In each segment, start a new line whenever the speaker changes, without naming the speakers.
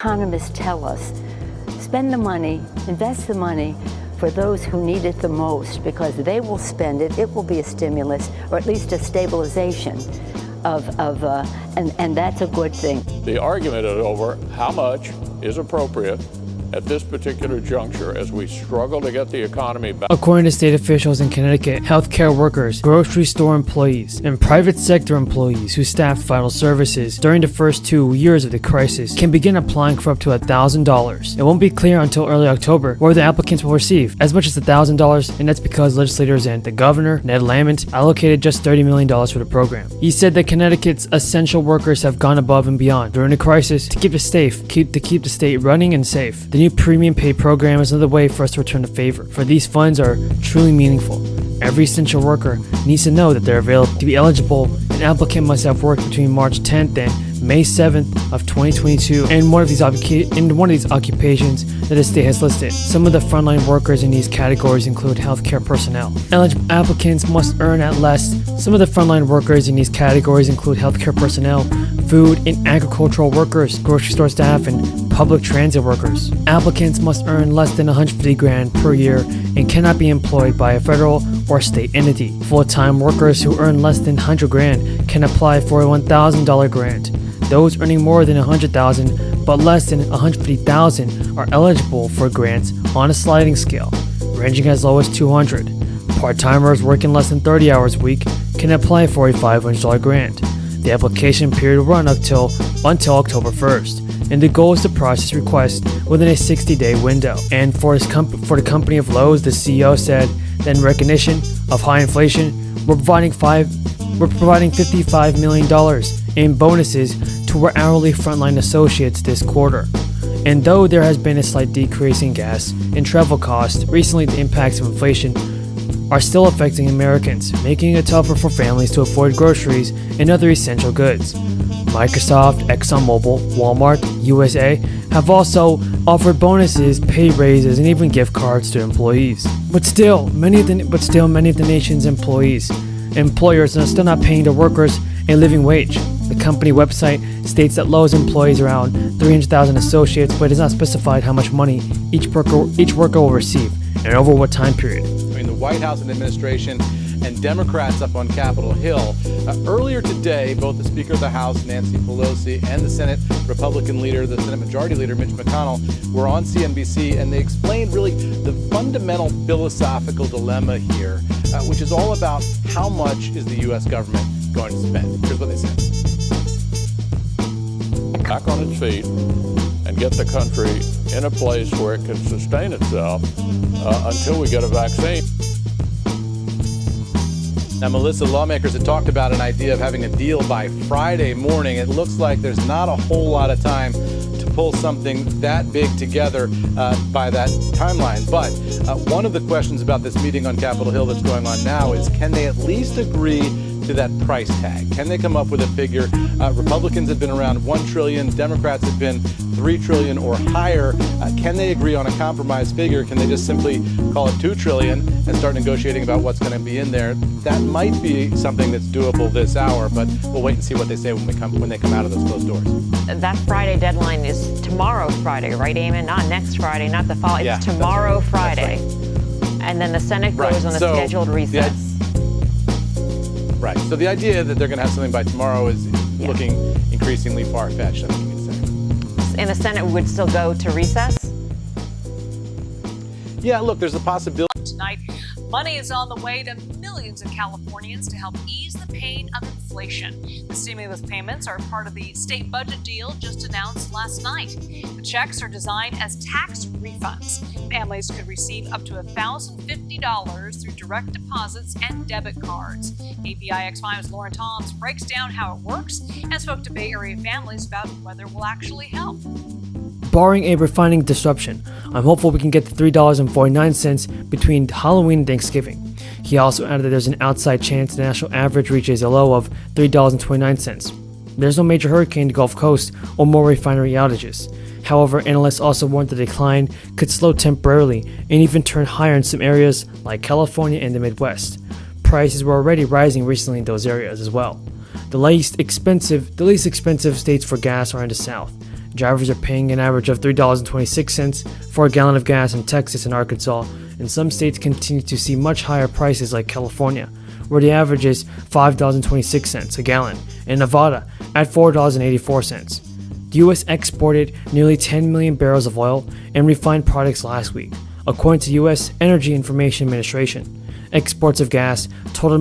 Economists tell us, spend the money, invest the money for those who need it the most, because they will spend it. It will be a stimulus, or at least a stabilization and that's a good thing.
The argument is over how much is appropriate at this particular juncture as we struggle to get the economy back.
According to state officials in Connecticut, healthcare workers, grocery store employees, and private sector employees who staffed vital services during the first 2 years of the crisis can begin applying for up to $1,000. It won't be clear until early October where the applicants will receive as much as $1,000, and that's because legislators and the governor, Ned Lamont, allocated just $30 million for the program. He said that Connecticut's essential workers have gone above and beyond during the crisis to keep the state running and safe. The new premium pay program is another way for us to return the favor, for these funds are truly meaningful. Every essential worker needs to know that they're available. To be eligible, an applicant must have worked between March 10th and May 7th of 2022 in one of these occupations that the state has listed. Some of the frontline workers in these categories include healthcare personnel. Eligible applicants must earn at least. Some of the frontline workers in these categories include healthcare personnel, food and agricultural workers, grocery store staff, and public transit workers. Applicants must earn less than $150,000 per year and cannot be employed by a federal or state entity. Full-time workers who earn less than $100,000 can apply for a $1,000 grant. Those earning more than $100,000 but less than $150,000 are eligible for grants on a sliding scale, ranging as low as $200. Part-timers working less than 30 hours a week can apply for a $500 grant. The application period will run until October 1st, and the goal is to process requests within a 60-day window. And for the company of Lowe's, the CEO said that in recognition of high inflation, we're providing $55 million in bonuses to our hourly frontline associates this quarter. And though there has been a slight decrease in gas and travel costs, recently the impacts of inflation are still affecting Americans, making it tougher for families to afford groceries and other essential goods. Microsoft, ExxonMobil, Walmart, USA have also offered bonuses, pay raises, and even gift cards to employees. But still, many of the nation's employers are still not paying their workers a living wage. The company website states that Lowe's employs around 300,000 associates, but it is not specified how much money each worker will receive and over what time period.
The White House and administration and Democrats up on Capitol Hill. Earlier today, both the Speaker of the House, Nancy Pelosi, and the Senate Republican leader, the Senate Majority Leader, Mitch McConnell, were on CNBC, and they explained really the fundamental philosophical dilemma here, which is all about how much is the U.S. government going to spend. Here's what they said.
Back on its feet and get the country in a place where it can sustain itself until we get a vaccine.
Now, Melissa, lawmakers had talked about an idea of having a deal by Friday morning. It looks like there's not a whole lot of time to pull something that big together by that timeline. But one of the questions about this meeting on Capitol Hill that's going on now is, can they at least agree to that price tag? Can they come up with a figure? Republicans have been around $1 trillion. Democrats have been $3 trillion or higher. Can they agree on a compromise figure? Can they just simply call it $2 trillion and start negotiating about what's going to be in there? That might be something that's doable this hour, but we'll wait and see what they say when they come out of those closed doors.
That Friday deadline is tomorrow Friday, right, Eamon? Not next Friday, not the following. It's tomorrow Friday. Right. And then the Senate goes on a scheduled recess.
Right. So the idea that they're going to have something by tomorrow is looking increasingly far-fetched, I think you could say.
And the Senate would still go to recess?
Yeah, look, there's a possibility.
Tonight, money is on the way to millions of Californians to help ease the pain of inflation. The stimulus payments are part of the state budget deal just announced last night. The checks are designed as tax refunds. Families could receive up to $1,050 through direct deposits and debit cards. APIX5's Lauren Toms breaks down how it works and spoke to Bay Area families about whether it will actually help.
Barring a refining disruption, I'm hopeful we can get to $3.49 between Halloween and Thanksgiving. He also added that there's an outside chance the national average reaches a low of $3.29. There's no major hurricane in the Gulf Coast or more refinery outages. However, analysts also warned the decline could slow temporarily and even turn higher in some areas like California and the Midwest. Prices were already rising recently in those areas as well. The least expensive states for gas are in the South. Drivers are paying an average of $3.26 for a gallon of gas in Texas and Arkansas, and some states continue to see much higher prices like California, where the average is $5.26 a gallon, and Nevada at $4.84. The U.S. exported nearly 10 million barrels of oil and refined products last week, according to the U.S. Energy Information Administration. Exports of gas totaled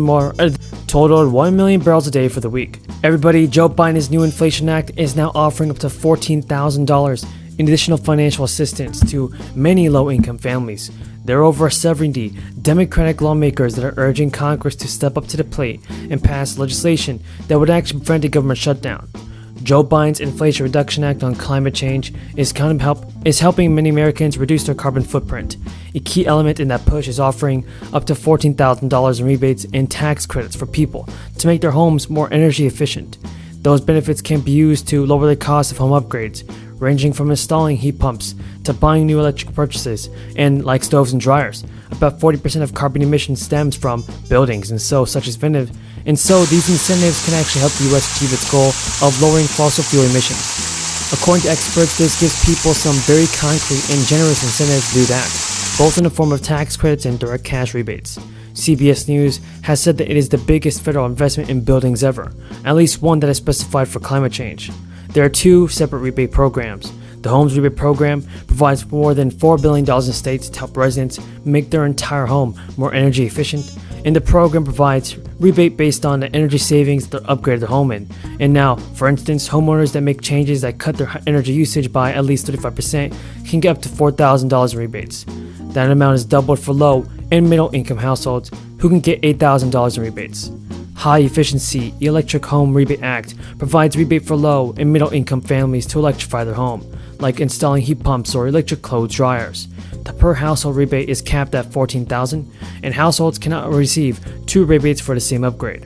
1 million barrels a day for the week. Everybody, Joe Biden's new Inflation Act is now offering up to $14,000 in additional financial assistance to many low-income families. There are over 70 Democratic lawmakers that are urging Congress to step up to the plate and pass legislation that would actually prevent a government shutdown. Joe Biden's Inflation Reduction Act on climate change is helping many Americans reduce their carbon footprint. A key element in that push is offering up to $14,000 in rebates and tax credits for people to make their homes more energy efficient. Those benefits can be used to lower the cost of home upgrades, ranging from installing heat pumps to buying new electric purchases, and like stoves and dryers. About 40% of carbon emissions stems from buildings, and so these incentives can actually help the U.S. achieve its goal of lowering fossil fuel emissions. According to experts, this gives people some very concrete and generous incentives to do that, both in the form of tax credits and direct cash rebates. CBS News has said that it is the biggest federal investment in buildings ever, at least one that is specified for climate change. There are two separate rebate programs. The Homes Rebate Program provides more than $4 billion in states to help residents make their entire home more energy efficient, and the program provides rebate based on the energy savings they upgrade their home in. And now, for instance, homeowners that make changes that cut their energy usage by at least 35% can get up to $4,000 in rebates. That amount is doubled for low and middle income households who can get $8,000 in rebates. High Efficiency Electric Home Rebate Act provides rebate for low and middle income families to electrify their home, like installing heat pumps or electric clothes dryers. The per household rebate is capped at $14,000, and households cannot receive two rebates for the same upgrade.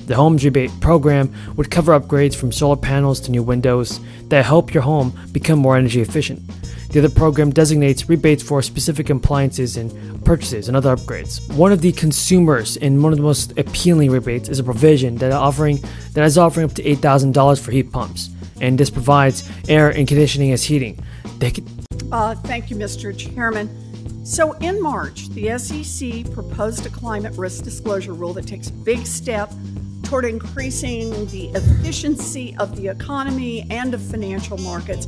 The Homes Rebate Program would cover upgrades from solar panels to new windows that help your home become more energy efficient. The other program designates rebates for specific appliances and purchases and other upgrades. One of the consumers and one of the most appealing rebates is a provision that is offering up to $8,000 for heat pumps, and this provides air and conditioning as heating.
Thank you, Mr. Chairman. So in March, the SEC proposed a climate risk disclosure rule that takes a big step toward increasing the efficiency of the economy and of financial markets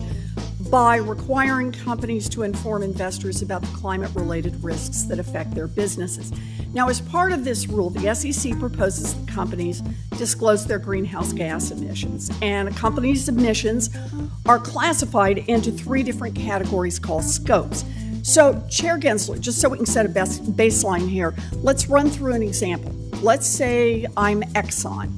by requiring companies to inform investors about the climate-related risks that affect their businesses. Now, as part of this rule, the SEC proposes that companies disclose their greenhouse gas emissions, and a company's emissions are classified into three different categories called scopes. So, Chair Gensler, just so we can set a baseline here, let's run through an example. Let's say I'm Exxon.